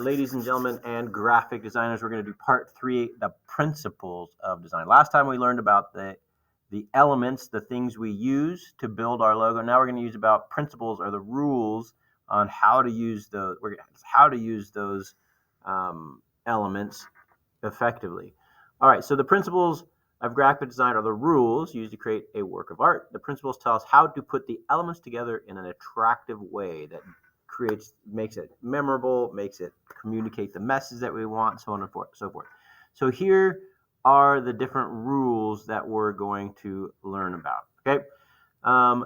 ladies and gentlemen and graphic designers, we're going to do part 3, the principles of design. Last time we learned about the elements, the things we use to build our logo. Now we're going to use about principles or the rules on how to use those elements effectively. All right, so the principles of graphic design are the rules used to create a work of art. The principles tell us how to put the elements together in an attractive way that makes it memorable, makes it communicate the message that we want, so on and so forth. So here are the different rules that we're going to learn about. Okay.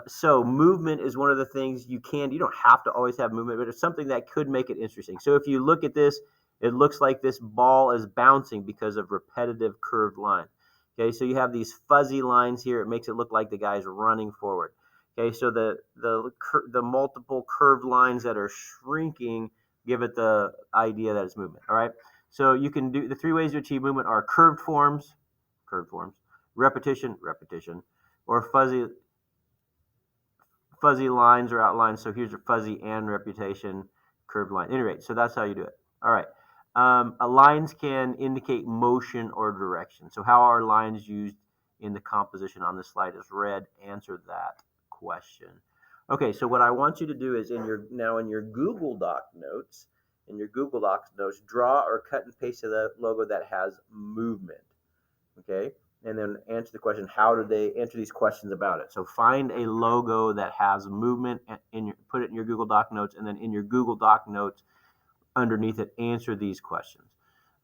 So movement is one of the things you don't have to always have movement, but it's something that could make it interesting. So if you look at this, it looks like this ball is bouncing because of repetitive curved lines. Okay, so you have these fuzzy lines here. It makes it look like the guy's running forward. Okay, so the multiple curved lines that are shrinking give it the idea that it's movement. All right, so you can do the 3 ways to achieve movement are curved forms, repetition, or fuzzy lines or outlines. So here's your fuzzy and repetition, curved line. Anyway, so that's how you do it. All right. Lines can indicate motion or direction. So how are lines used in the composition on this slide is red. Answer that question. Okay, so what I want you to do is in your Google Doc notes, draw or cut and paste the logo that has movement. Okay, and then answer the question, how do they answer these questions about it? So find a logo that has movement and put it in your Google Doc notes, and then in your Google Doc notes underneath it, answer these questions.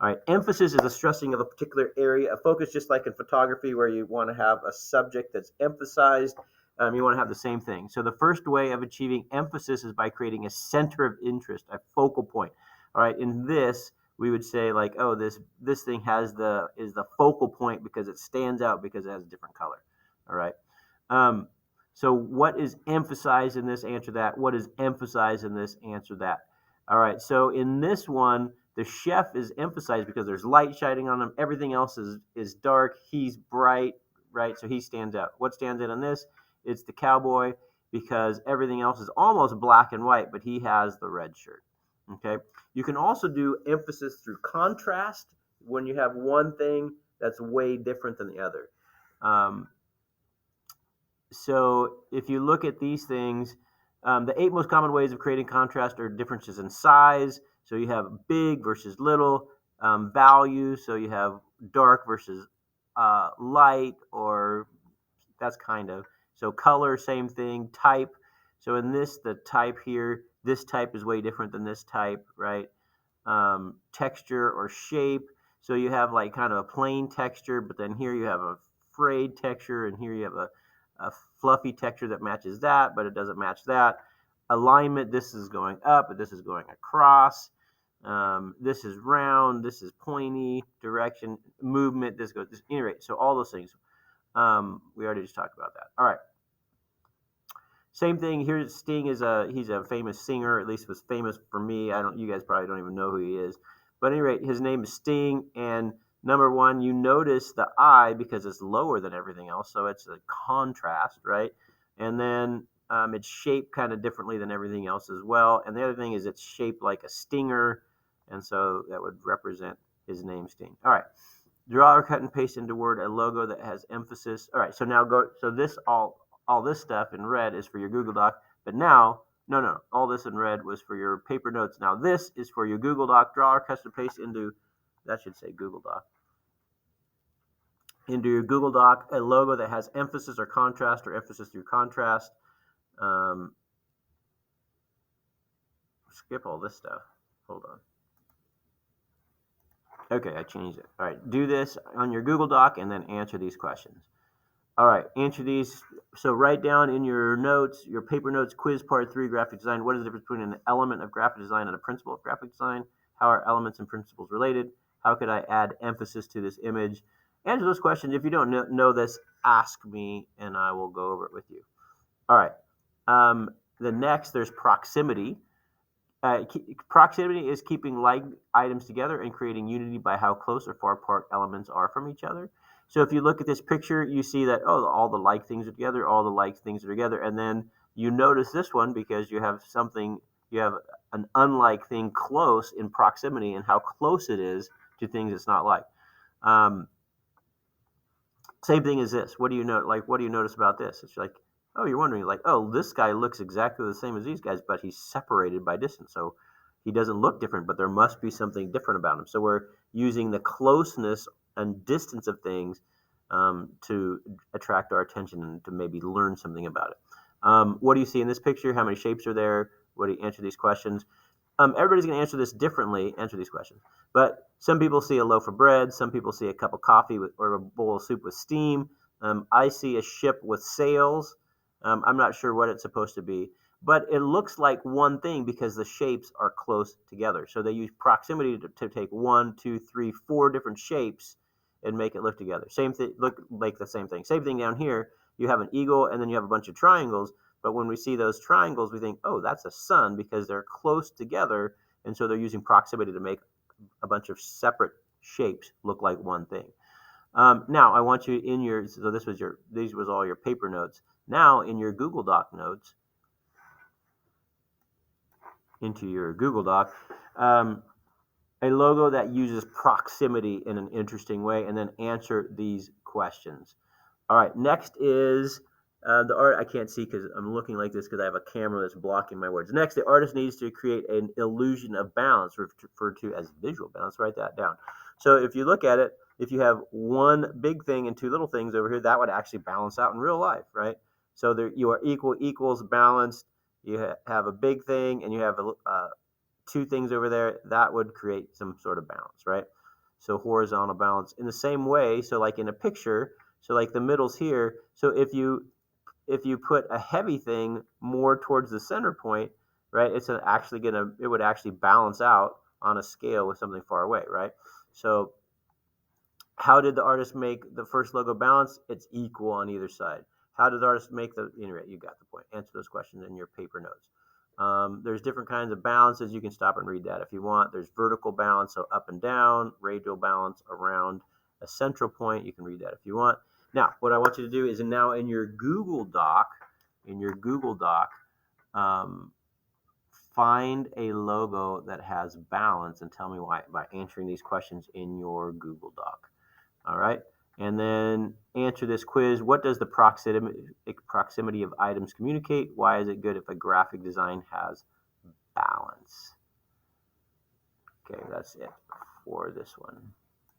All right, emphasis is the stressing of a particular area of focus, just like in photography where you want to have a subject that's emphasized. You want to have the same thing. So the first way of achieving emphasis is by creating a center of interest, a focal point. All right, in this, we would say like, oh, this thing is the focal point because it stands out because it has a different color. All right. So what is emphasized in this? Answer that. What is emphasized in this? Answer that. All right, so in this one, the chef is emphasized because there's light shining on him. Everything else is dark. He's bright, right? So he stands out. What stands out on this? It's the cowboy because everything else is almost black and white, but he has the red shirt. Okay. You can also do emphasis through contrast when you have one thing that's way different than the other. So if you look at these things, the 8 most common ways of creating contrast are differences in size. So you have big versus little, value. So you have dark versus light, or that's kind of. So color, same thing. Type. So in this, the type here, this type is way different than this type, right? Texture or shape. So you have like kind of a plain texture, but then here you have a frayed texture, and here you have a fluffy texture that matches that, but it doesn't match that. Alignment, this is going up, but this is going across. This is round, this is pointy. Direction, movement, this goes this. Anyway, so all those things. We already just talked about that. All right. Same thing here. Sting he's a famous singer, at least was famous for me. You guys probably don't even know who he is. But at any rate, his name is Sting, and number one, you notice the eye because it's lower than everything else, so it's a contrast, right? And then it's shaped kind of differently than everything else as well. And the other thing is it's shaped like a stinger, and so that would represent his name, Sting. All right, draw or cut and paste into Word a logo that has emphasis. All right, so now so this all this stuff in red is for your Google Doc, but now, no, all this in red was for your paper notes. Now this is for your Google Doc. Draw or cut and paste into, that should say Google Doc, into your Google Doc a logo that has emphasis or contrast, or emphasis through contrast. Skip all this stuff. Hold on. Okay, I changed it. All right, do this on your Google Doc and then answer these questions. All right, answer these. So write down in your notes, your paper notes, quiz part 3, graphic design. What is the difference between an element of graphic design and a principle of graphic design? How are elements and principles related? How could I add emphasis to this image? Answer those questions. If you don't know this, ask me and I will go over it with you. All right. The next, there's proximity. Proximity is keeping like items together and creating unity by how close or far apart elements are from each other. So if you look at this picture, you see that, oh, all the like things are together, all the like things are together. And then you notice this one because you have something You have an unlike thing close in proximity and how close it is to things it's not like. Um, Same thing as this. What do you know? Like, what do you notice about this? It's like, oh, you're wondering, like, oh, this guy looks exactly the same as these guys, but he's separated by distance. So he doesn't look different, but there must be something different about him. So we're using the closeness and distance of things to attract our attention and to maybe learn something about it. What do you see in this picture? How many shapes are there? What do you answer these questions? Everybody's going to answer this differently, answer these questions. But some people see a loaf of bread. Some people see a cup of coffee or a bowl of soup with steam. I see a ship with sails. I'm not sure what it's supposed to be, but it looks like one thing because the shapes are close together. So they use proximity to take 1, 2, 3, 4 different shapes and make it look together. Same thing, look like the same thing. Same thing down here. You have an eagle and then you have a bunch of triangles. But when we see those triangles, we think, oh, that's a sun because they're close together. And so they're using proximity to make a bunch of separate shapes look like one thing. Now, I want you in your, so these was all your paper notes. Now, in your Google Doc notes, into your Google Doc, a logo that uses proximity in an interesting way, and then answer these questions. All right, next is the art. I can't see because I'm looking like this because I have a camera that's blocking my words. Next, the artist needs to create an illusion of balance, referred to as visual balance. Write that down. So if you look at it, if you have one big thing and two little things over here, that would actually balance out in real life, right? So there, you are equal equals balanced. You have a big thing and you have two things over there. That would create some sort of balance, right? So horizontal balance in the same way. So like in a picture, so like the middle's here. So if you put a heavy thing more towards the center point, right, it would actually balance out on a scale with something far away, right? So how did the artist make the first logo balance? It's equal on either side. How did the artist make you got the point. Answer those questions in your paper notes. There's different kinds of balances. You can stop and read that if you want. There's vertical balance, so up and down, radial balance around a central point. You can read that if you want. Now, what I want you to do is now in your Google Doc, um, find a logo that has balance and tell me why by answering these questions in your Google Doc. All right. And then answer this quiz. What does the proximity of items communicate? Why is it good if a graphic design has balance? Okay, that's it for this one.